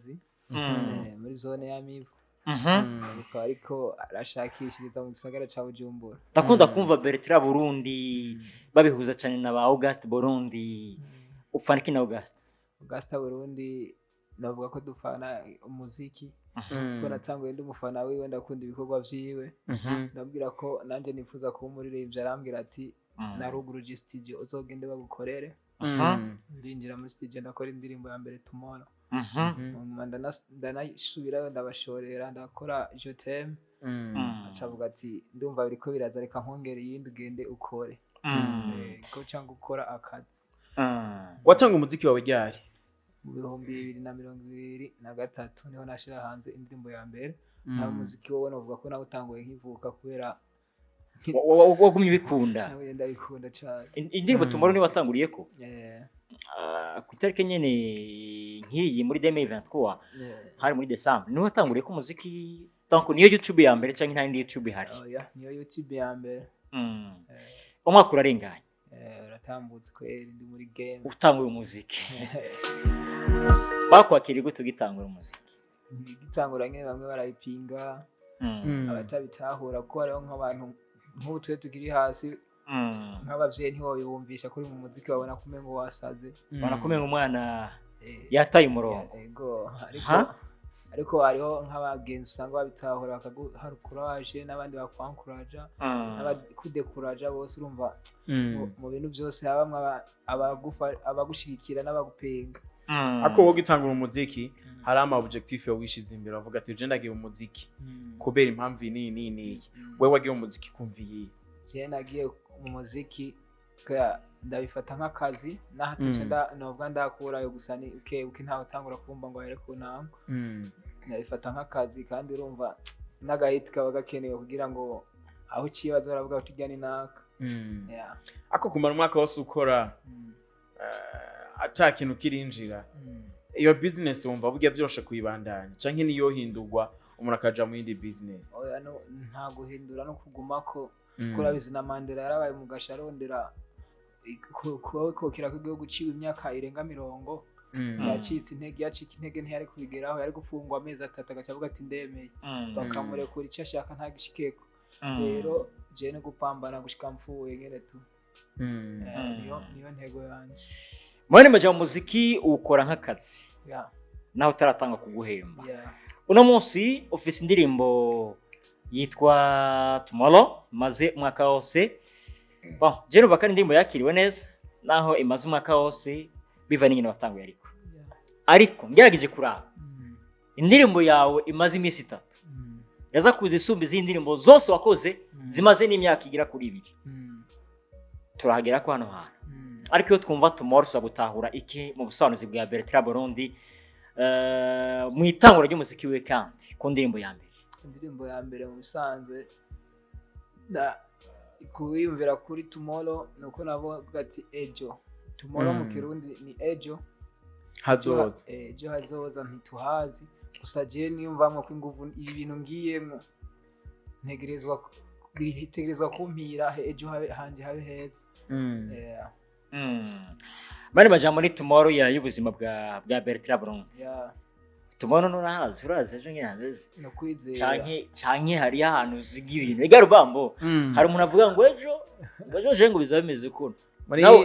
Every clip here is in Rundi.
Ngozi muri zone ya Mivu ariko arashakishiriza mu gisagara ca Bujumbura. Ndakunda kumva Bertrand Burundi babihuza cyane na ba August Burundi. Ufana iki na August Burundi navuga ko dufana umuziki ko natanguye ndi umufana wiwe ndakunda ibikorwa vyiwe ndabwira ko nanje nifuza kuba umuririmbyi arambwira ati naruguruje studio uzogende bagukorere ndinjira muri studio ndakora indirimbo ya mbere Tomorrow ndanasubirayo ndabashorera ndakora Je t'aime acavuga ati ndumva biriko biraza reka nkongera iyindi ugende ukore ko cyangwa ukora akazi. Watanga umuziki wawe ryari? Mu 2023 niho nashira hanze indirimbo ya mbere. Na umuziki wowe navuga ko nawe utanguye nkivuka kubera wagumye ubikunda. Nawe ndabikunda cyane. Indirimbo Tomorrow ni watanguriye ko? Ku itariki nyene nkiyi muri 2023 hari muri December niho watanguriye ko umuziki tanko niyo YouTube ya mbere cyangwa nta YouTube hari? Niyo YouTube ya mbere. Umwaka urarenganye. Uratambutse kweri ndi muri game. Utanguye umuziki. Bakwakiriye gute ugitangura umuziki? Gitangura nyene bamwe barabipinga. Abatabitahura ko hariho nk'abantu nk'ubu twe tukiri hasi nk'abavyeyi ntiwo bibumvisha kuri mu muziki babona kumengo wasaze. Banakumenga umwana yataye umurongo. Yego ariko hariho nk'abagenzi usanga babitahura bakaguha courage n'abandi bakwankuraja n'abakudekuraja bose urumva mu bintu byose habamwe abagushigikira n'abagupenga. Ako wowe gitangura umuziki hari ama objectif yo wishize imbere avuga ati je ndagiye umuziki kubera impamvu nini wewe wagiye umuziki kumviye? Je nagiye mu muziki ndabifata nk'akazi nahatace novuga ndakurayo gusa ni uke ntawe tangura kumva ngo here ku ntango ndabifata nk'akazi kandi urumva n'agahita kaba gakenewe kugira ngo aho kibazo baravuga uti jya ni naka. Ako kumara umwaka wose ukora ata kintu kirinjira iyo business wumva burya byoshe kuyibandanya canke niyo hindurwa umuntu akaja mu yindi business? Oya no nta guhindura no kugumako kora bizina Mandela yarabaye mu gasharondera kokira k'igihugu ciwe imyaka irenga 40 yacitse intege yacika intege ntiyari kubigeraho yari gufungwa amezi 3 agacavuga ati ndemeye bakamurekura icyo ashaka ntagishikeko. Rero je no gupambana gushika mpfuye nyene tu niyo ntego yanje. Mwene maja muziki ukora nk'akazi naho utaratanga kuguhemba. Uno munsi office indirimbo yitwa Tomorrow maze umwaka wose je numva kandi indirimbo yakiriwe neza naho imaze umwaka wose biva n'ingene watanguye ariko ngerageje kuraba indirimbo yawe imaze iminsi 3 yaza kuzisumba izindi ndirimbo zose wakoze zimaze n'imyaka igira kuri 2 turahagera ko hano hano. Ariko iyo twumva Tomorrow usa gutahura iki mu busobanuzi bwa Bertrand Burundi mu itangura ry'umuziki we kandi ku ndirimbo ya mbere? Indirimbo ya mbere mu bisanzwe kuyumvira kuri Tomorrow nuko navuga ati ejo. Tomorrow mu Kirundi ni ejo hazoza. Ejo hazoza ntituhazi gusa je niyumvamwe ko inguvu ibi bintu ngiyemo ntegerezwa kumpira ejo hanje habe heza. Bari baja muri Tomorrow ya y'ubuzima bwa Bertrand Burundi. Tomorrow nurahazi urazi ejo ngiranze no kwizera canke hari ahantu ziga ibintu ega rubambo hari umuntu avuga ngo ejo je ngo bizabimeze ukuntu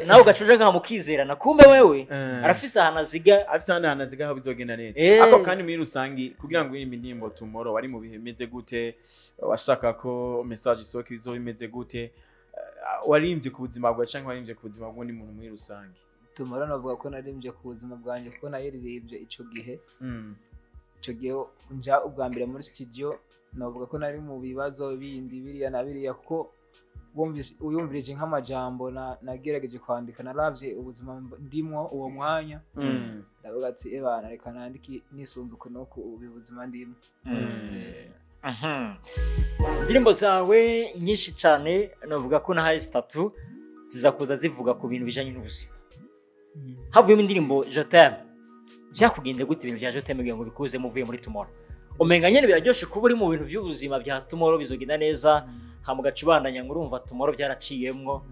nawe ugacuje nka mukizerana kumbe wewe arafise ahantu aziga aho bizogenda neza. Ako kandi muri rusangi kugira ngo iyi ndimbo Tomorrow wari mu bihemeze gute washaka ko message isoke bizobimeze gute warimbye ku buzima bwawe canke warimbye ku buzima bw'undi muntu muri rusangi? Tomorrow navuga ko narimbye ku buzima bwanje kuko nayiririmbye ico gihe nja ubwa mbere muri studio navuga ko nari mu bibazo bindi biriya na biriya kuko uyumvirije nk'amajambo nagerageje kwandika naravye ubuzima ndimwo uwo mwanya ndavuga ati ebana reka nandiki nisunzuko nuko ubuzima ndimwo. Indirimbo zawe nyinshi cyane navuga ko na hasi 3 zizakuza zivuga ku bintu bijanye n'ubuzima. Havuyemo indirimbo Je t'aime byakugende gute ibintu bya Je t'aime ngo bikuze muvuye muri Tomorrow? Umenga nyene biraryoshe kuba uri mu bintu by'ubuzima bya Tomorrow bizogenda neza hamugacubandanya ngurumva Tomorrow byaraciyemwo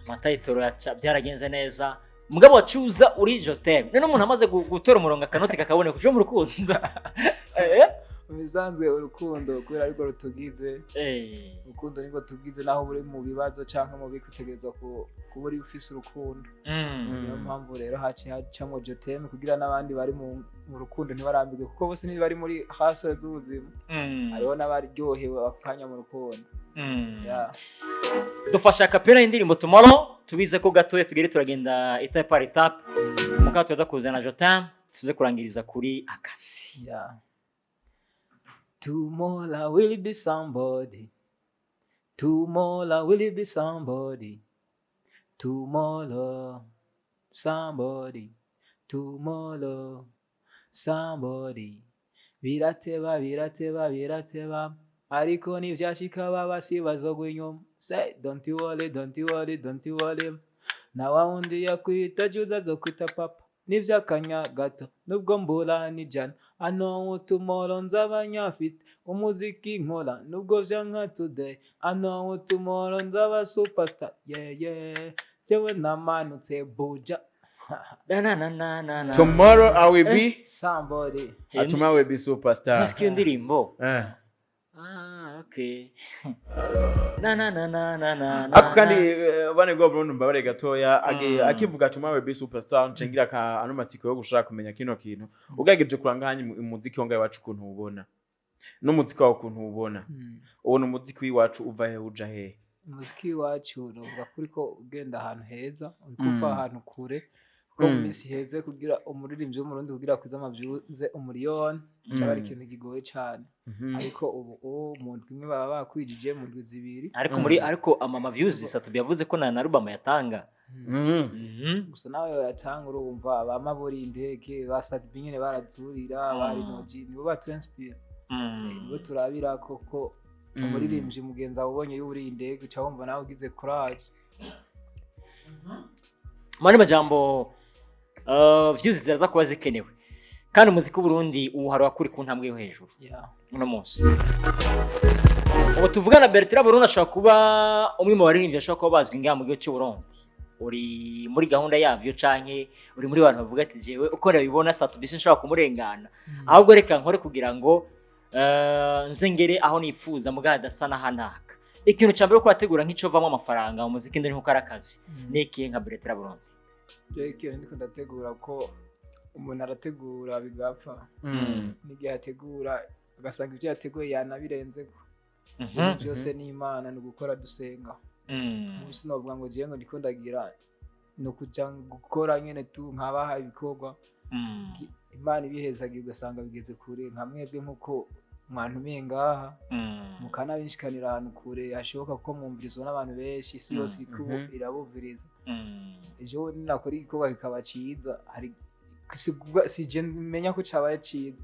amatayitoro byaragenze neza mugabo wacuza uri jotem none umuntu amaze gutora umurongo akanoti kakabone kujo mu rukundo bisanzwe urukundo kubera ariko rutugize urukundo niko tugize naho buri mu bibazo canke mu bikutegerezwa kuba uri ufise urukundo niyo mpamvu rero hacamwo jotem kugira n'abandi bari mu rukundo ntibarambirwe kuko bose ntibari muri hasore z'ubuzima hariho n'abaryohewe bakanya mu rukundo dufasha kapera y'indirimbo Tomorrow tubize ko gatoya tugere turagenda etape par etape muka tuza kuzana jotem tuze kurangiriza kuri akasi Tomorrow will be somebody. Tomorrow will be somebody. Tomorrow, somebody. Tomorrow, somebody. Birateba, birateba, birateba. Ariko nivyashika babasi bazogwa inyuma. Say, don't you worry, don't you worry, don't you worry. Na waundi yakwita juza zokwita papa. Nivyakanya gato nubwo mbura nijana ano tomorrow nzaba nyafite umuziki nkora nubwo vyanka today ano tomorrow nzaba superstar jewe namanutse buja tomorrow I will be somebody tomorrow will be superstar Nasikia ndirimbo okay ako kandi bane bwo Burundi mbabare gatoya akivuga tomorrow will be superstar ncengira ka ano matsiko yo gushaka kumenya kino kintu ugageje kuranganya umuziki wangaye wacu kuntu ubona no muziki wawe kuntu ubona ubona umuziki wiwacu uva he uja he umuziki wacu uvuga kuri ko ugenda ahantu heza urikuva ahantu kure ko misi heze kugira umuririmbyi w'umurundi kugira kwiza amavyuze umuriyoni cyaba ari ikintu gigoye cyane ariko ubu umuntu kimwe baba bakwijije mu ndwi zibiri ariko ama views isatu byavuze ko na album yatanga gusa nawe yatanga urumva abamaburi indege basatbi nyene barazurira bari noji nibo batranspire nibo turabira koko umuririmbyi mugenza ubonye y'uri indege cyawumva nawe ugize courage mani majambo views ziraza kuba zikenewe kandi umuziki w'Uburundi uhari wakuri ku ntambwe yo hejuru uno munsi ubu tuvugana Bertrand Burundi ashaka kuba umwe mu baririmbyi ashaka kuba bazwi ngaha mu gihugu cy'u Burundi uri muri gahunda yavyo canke uri muri bantu bavuga ati jewe uko nabibona satu bisi nshaka kumurengana ahubwo reka nkore kugira ngo nzengere aho nifuza mugada sana hanaka ikintu cyambere ko ategura nk'ico vamo amafaranga umuziki ndi nko karakazi niki nka Bertrand Burundi ikintu ndiko ndategura ko umuntu arategura bigapfa n'igihe ategura agasanga ibyo yateguye yanabirenzeko byose ni Imana no gukora dusenga musi novuga ngo je ngo ndiko ndagira no kuja gukora nyene tu nkabaha ibikorwa Imana ibihezagiye ugasanga bigeze kure nka mwebwe nkuko mwantumiye ngaha mukana binshikanira ahantu kure hashoboka ko mwumvirizwa n'abantu benshi isi yose irabuviriza ejo nakora igikorwa kikaba ciza hari sije menya ko cabaye ciza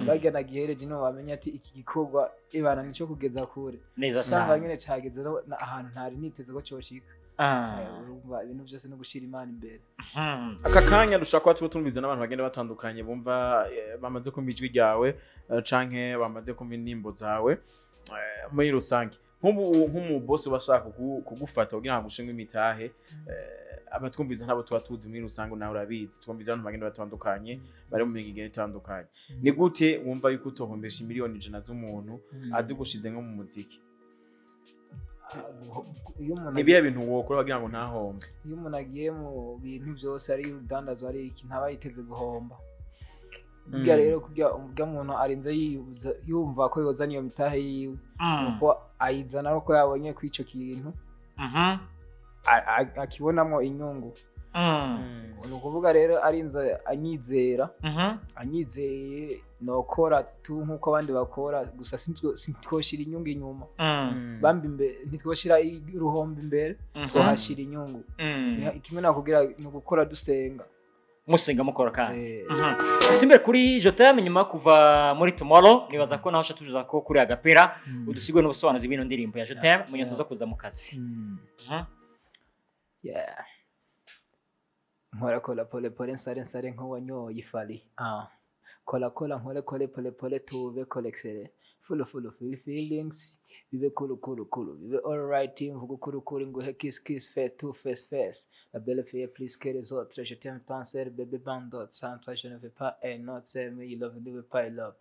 bagana gihereje no bamenya ati iki gikorwa ibana nico kugeza kure sanga nyene cageze ahantu ntari niteze ko coshika urumva ibintu byose no gushira Imana imbere aka kanya dushaka ko tumviza n'abantu bagenda batandukanye bumva bamaze kumva ijwi ryawe canke bamaze kumva indirimbo zawe muri rusange nk'umu boss bashaka kugufata kugira ngo ushinge imitahe abatwumviza ntabo tuba tuzi muri rusange nawe urabizi twumviza abantu bagenda batandukanye bari mu migigene itandukanye ni gute wumva yuko utohombesha miliyoni 100 z'umuntu azi gushize nko mu muziki nibiye bintu wokora bagira ngo ntahombe iyo umuntu agiye mu bintu byose ari urudandazwa ari iki ntaba yiteze guhomba burya rero kurya umuntu arinze yumva ko yoza niyo mitahe yiwe nuko ayizana ariko yabonye ko ico kintu akibonamo inyungu ni ukuvuga rero arinze anyizeye nokora tu nk'uko abandi bakora gusa sintwoshira inyungu inyuma bambi imbere ntitwoshira uruhombo imbere twohashira inyungu ikimwe nakubwira ni gukora dusenga musenga mukora kandi usimbere kuri Jotem nyuma kuva muri Tomorrow nibaza ko naho tuza ko kuri agapera udusigwe n'ubusobanuzi bw'ino ndirimbo ya Jotem munye tuza kuza mu kazi nkora kola pole pole nsare nko wanyoye ifari kola kola nkole kole pole pole tuve kolexere full feelings bibe kulu bibe alright team vuga kuru nguhe kiss face to face la belle fille plus que les autres je t'aime tant ser bébé bandot sans toi je ne veux pas et not say me you love me pas love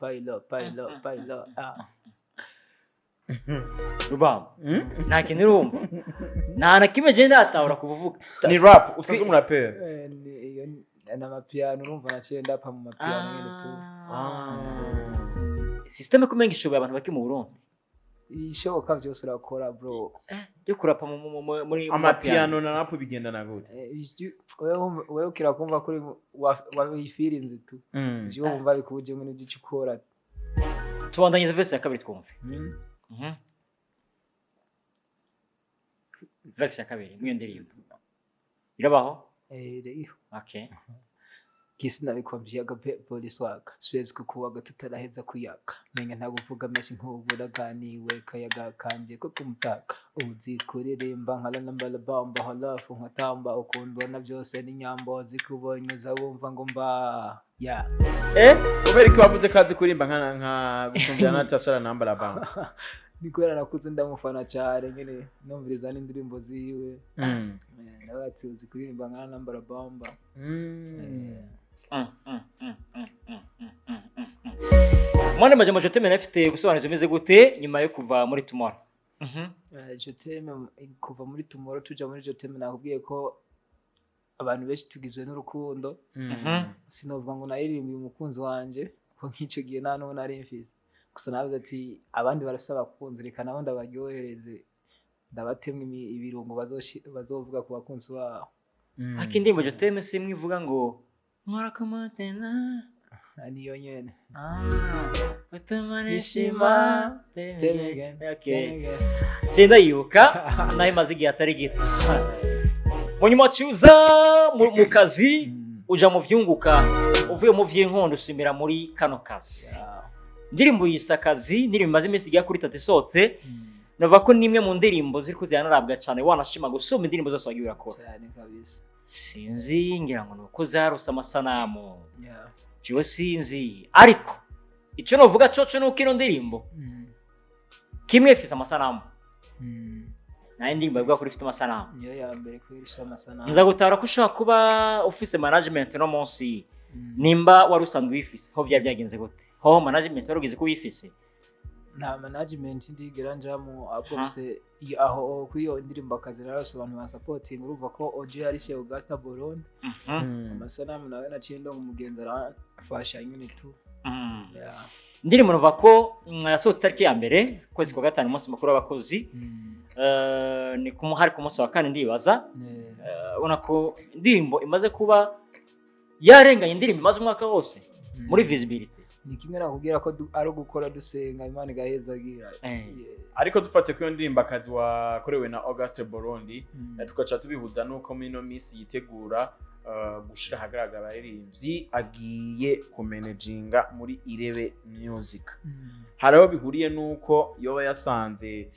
Rubam nta kintu urumva nta na kimwe je ndatahura kuvuga ni rap usanzwe umurapper na mapiano urumva naciye ndapa mu mapiano nyine tu system kumenga ishoboye abantu baki mu Burundi ishoboka byose urakora bro byo kurapa muri amapiano na rap bigendana gute wewe ukirakumva kuri wabifeelinze tu je wumva bikuje muri byo ukora tubandanyeze verse ya kabiri twumve verse ya kabiri mwiyo ndirimbo irabaho iriho okay Kisina bikwambye agape police waka swezi kukuwaga tutaraheza kuyaka menya ntaguvuga meshi nk'uburaga niwe kayaga kanje ko kumutaka uzi kuririmba nkala nambala bamba halafu nkatamba ukundwa na byose ni nyambo zikubonye uzabumva ngo mba ya uberi ko wavuze kazi kurimba nka gusumbya natashara nambala bamba nikwera nakuze ndamufana cyane nyine numviriza n'indirimbo ziwe nabatsi uzi kuririmba nkala nambala bamba Mwana majambo je t'aime afite gusobanuza umeze gute nyuma yo kuva muri Tomorrow je t'aime kuva muri Tomorrow tuja muri je t'aime nakubwiye ko abantu benshi tugizwe n'urukundo sinovuga ngo naririmbiye umukunzi wanje ko nk'icyo gihe nta n'uwo nari mfise gusa navuze ati abandi barafise abakunzi reka nabo ndabaryohereze ndabatemwe ibirungo bazovuga ku bakunzi babo akindimbo je t'aime simwe ivuga ngo mwarakomatena niyo nyene utumanishima Tenda yuka nayo maze igihe atari gito munyuma cyuza mu kazi uja mu vyunguka uvuye mu vy'inkondo usimira muri kano kazi ndirimbo yisakazi ndirimbo maze imisi igiye kuri 3 isotse nova ko nimwe mu ndirimbo ziri kuzihanarabwa cyane wanashima gusoma indirimbo zose wagiye urakora cyane kabisa sinzi ngira ngo nuko zarusa amasanamu Jewe sinzi ariko icyo novuga coco nuko ino ndirimbo kimwe ifise amasanamu nayo ndirimbo ivuga kuri ifite amasanamu niyo ya mbere kwirisha amasanamu nza gutara ko ushaka kuba ufise management no munsi nimba wari usanzwe wifise ho byagenze gute ho management warugize ko wifise nta management ndigera njamo akose aho kwiyo indirimbo akazi narasobanura ba supporting urumva ko OG ari chez Augusta Burundi amasanamu nawe naciye ndo umugenzi arafasha nyine tu ndirimbo nova ko yasohotse tariki ya mbere kwezi kwa gatanu umunsi mukuru w'abakozi ni hari ku munsi wa kane ndibaza ubona ko indirimbo imaze kuba yarenganye indirimbo imaze umwaka wose muri visibility ni kimwe nakubwira ko ari gukora dusenga Imana igahezagira ariko dufate ko iyo ndirimbo akazi wakorewe na Auguste Burundi tukaca tubihuza nuko mino miss yitegura gushira hagaragara abaririmbyi agiye kumanajinga muri Irebe Music haraho bihuriye nuko yoba yasanze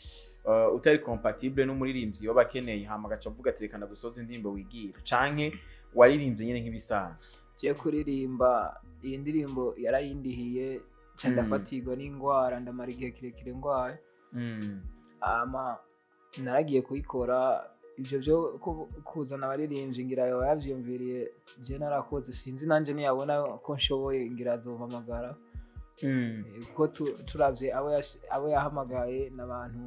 utari compatible n'umuririmbyi yoba akeneye hama gaca avuga terekana gusoza indirimbo wigira canke waririmbye nyene nk'ibisanzwe je kuririmba iyi ndirimbo yarayindihiye cyandafatirwa n'ingwara ndamara igihe kirekire ngwaye naragiye kuyikora ibyo byo kuzana abaririmbyi ngira yo yavyumviriye je narakoze sinzi nanje niyabona ko nshoboye ngira azompamagara kuko turavye abo yahamagaye n'abantu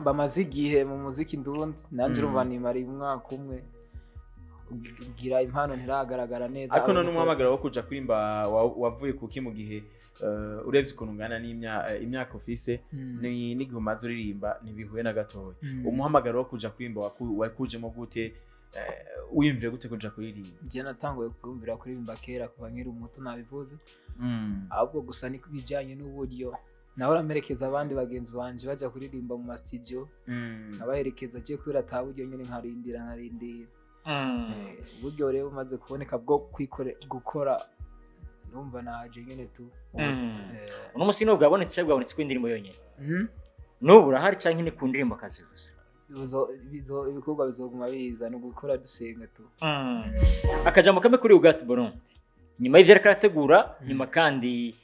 bamaze igihe mu muziki ndundi nanje urumva nimara umwaka umwe gira impano ntiragaragara neza ariko none umwamagara wo kuja kurimba wavuye kuki mu gihe urebye ukuntu ngana imyaka ufise n'igihe umaze uririmba ntibihuye na gatoya umuhamagaro wo kuja kurimba wakujemo gute wiyumvire gute kuja kuririmba je natanguye kumvira kuririmba kera kuva nkiri umuto nabivuze ahubwo gusa ni kubijanye n'uburyo naho ramerekeza abandi bagenzi banje baja kuririmba mu studio abaherekeza je kwira taburyo nyene nkarindira uburyo rero umaze kuboneka bwo gukora numva naje nyene tu uno musi no bwabonetse kw'indirimbo yonyene no burahari canke ni ku ndirimbo akazi gusa ibikorwa bizoguma biza no gukora dusenga tu akajambo kamwe kuri Auguste Burundi nyuma y'ivyo ariko arategura nyuma kandi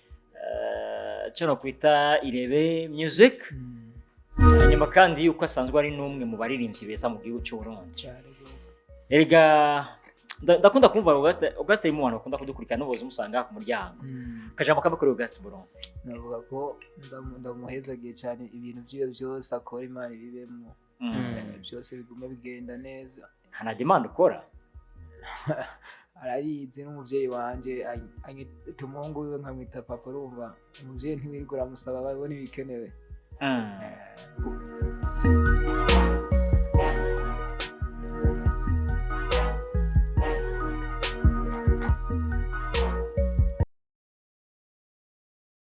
cyo no kwita Irebe Music nyuma kandi yuko asanzwe ari n'umwe mu baririmbyi beza mu gihugu cy'u Burundi. Erega ndakunda kumva Auguste ari mu bantu bakunda kudukurikirana n'ubuzi umusanga ku muryango. Kajambo kamwe kuri Auguste Burundi. Navuga ko ndamuhezagiye cyane ibintu byiwe byose akora Imana ibibemo. Byose biguma bigenda neza. Nta demand ukora. Arayizi n'umuvyeyi wanje anyita umuhungu wiwe nkamwita papa urumva umuvyeyi ntiwirigura musaba babone ibikenewe.